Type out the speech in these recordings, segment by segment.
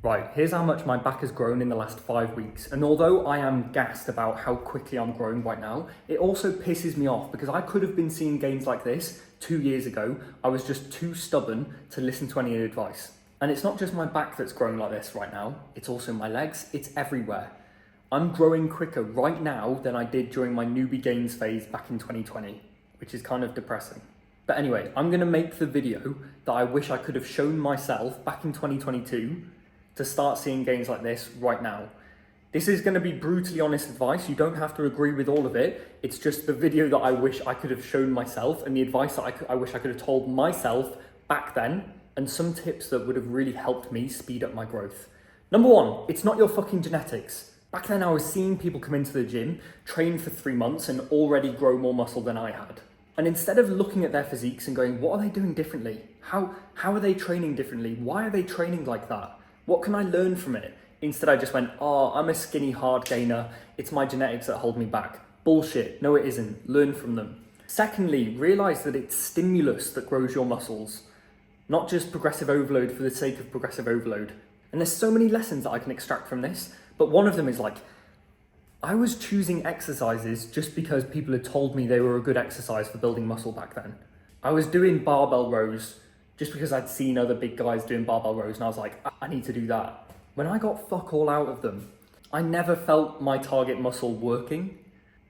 Right, here's how much my back has grown in the last 5 weeks. And although I am gassed about how quickly I'm growing right now, it also pisses me off because I could have been seeing gains like this 2 years ago. I was just too stubborn to listen to any advice. And it's not just my back that's growing like this right now, it's also my legs, it's everywhere. I'm growing quicker right now than I did during my newbie gains phase back in 2020, which is kind of depressing. But anyway, I'm gonna make the video that I wish I could have shown myself back in 2022 to start seeing gains like this right now. This is going to be brutally honest advice. You don't have to agree with all of it. It's just the video that I wish I could have shown myself and the advice that I wish I could have told myself back then, and some tips that would have really helped me speed up my growth. Number one, it's not your fucking genetics. Back then I was seeing people come into the gym, train for 3 months and already grow more muscle than I had. And instead of looking at their physiques and going, what are they doing differently? How are they training differently? Why are they training like that? What can I learn from it? Instead, I just went, oh, I'm a skinny hard gainer. It's my genetics that hold me back. Bullshit. No, it isn't. Learn from them. Secondly, realize that it's stimulus that grows your muscles, not just progressive overload for the sake of progressive overload. And there's so many lessons that I can extract from this, but one of them is like, I was choosing exercises just because people had told me they were a good exercise for building muscle back then. I was doing barbell rows just because I'd seen other big guys doing barbell rows and I was like, I need to do that. When I got fuck all out of them, I never felt my target muscle working.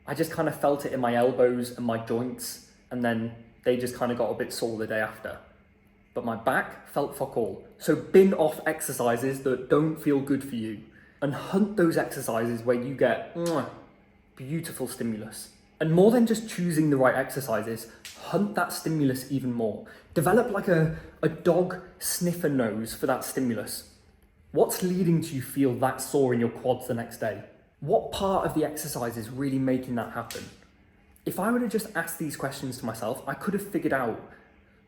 I just kind of felt it in my elbows and my joints, and then they just kind of got a bit sore the day after. But my back felt fuck all. So bin off exercises that don't feel good for you and hunt those exercises where you get beautiful stimulus. And more than just choosing the right exercises, hunt that stimulus even more. Develop like a dog sniffer nose for that stimulus. What's leading to you feel that sore in your quads the next day? What part of the exercise is really making that happen? If I would have just asked these questions to myself, I could have figured out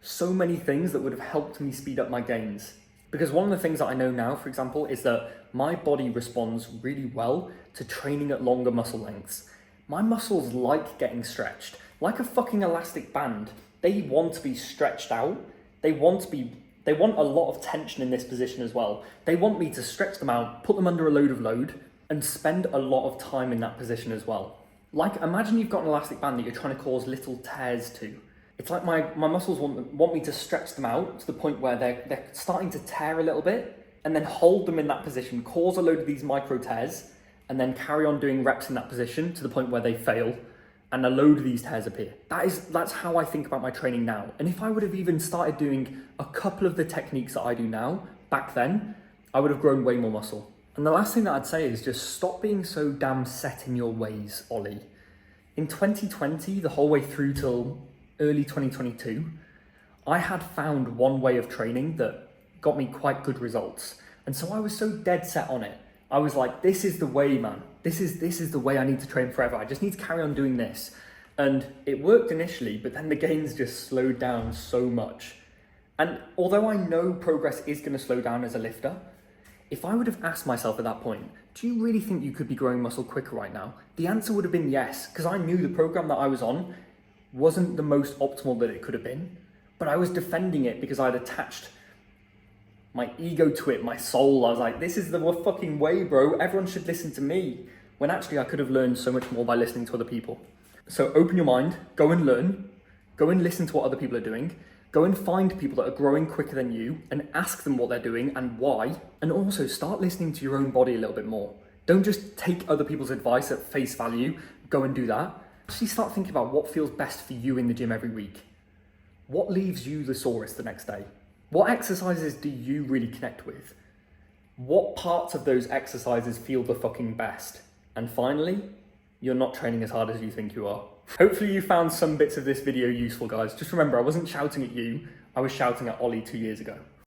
so many things that would have helped me speed up my gains. Because one of the things that I know now, for example, is that my body responds really well to training at longer muscle lengths. My muscles like getting stretched, like a fucking elastic band. They want to be stretched out. They want a lot of tension in this position as well. They want me to stretch them out, put them under a load of load, and spend a lot of time in that position as well. Like, imagine you've got an elastic band that you're trying to cause little tears to. It's like my muscles want me to stretch them out to the point where they're starting to tear a little bit, and then hold them in that position, cause a load of these micro tears, and then carry on doing reps in that position to the point where they fail and a load of these tears appear. That's how I think about my training now. And if I would have even started doing a couple of the techniques that I do now, back then, I would have grown way more muscle. And the last thing that I'd say is just stop being so damn set in your ways, Ollie. In 2020, the whole way through till early 2022, I had found one way of training that got me quite good results. And so I was so dead set on it. I was like, this is the way, man. This is the way I need to train forever. I just need to carry on doing this. And it worked initially, but then the gains just slowed down so much. And although I know progress is going to slow down as a lifter, if I would have asked myself at that point, do you really think you could be growing muscle quicker right now? The answer would have been yes, because I knew the program that I was on wasn't the most optimal that it could have been, but I was defending it because I'd attached my ego to it, my soul. I was like, this is the fucking way, bro. Everyone should listen to me. When actually I could have learned so much more by listening to other people. So open your mind, go and learn, go and listen to what other people are doing, go and find people that are growing quicker than you and ask them what they're doing and why. And also start listening to your own body a little bit more. Don't just take other people's advice at face value, go and do that. Actually start thinking about what feels best for you in the gym every week. What leaves you the sorest the next day? What exercises do you really connect with? What parts of those exercises feel the fucking best? And finally, you're not training as hard as you think you are. Hopefully you found some bits of this video useful, guys. Just remember, I wasn't shouting at you, I was shouting at Ollie 2 years ago.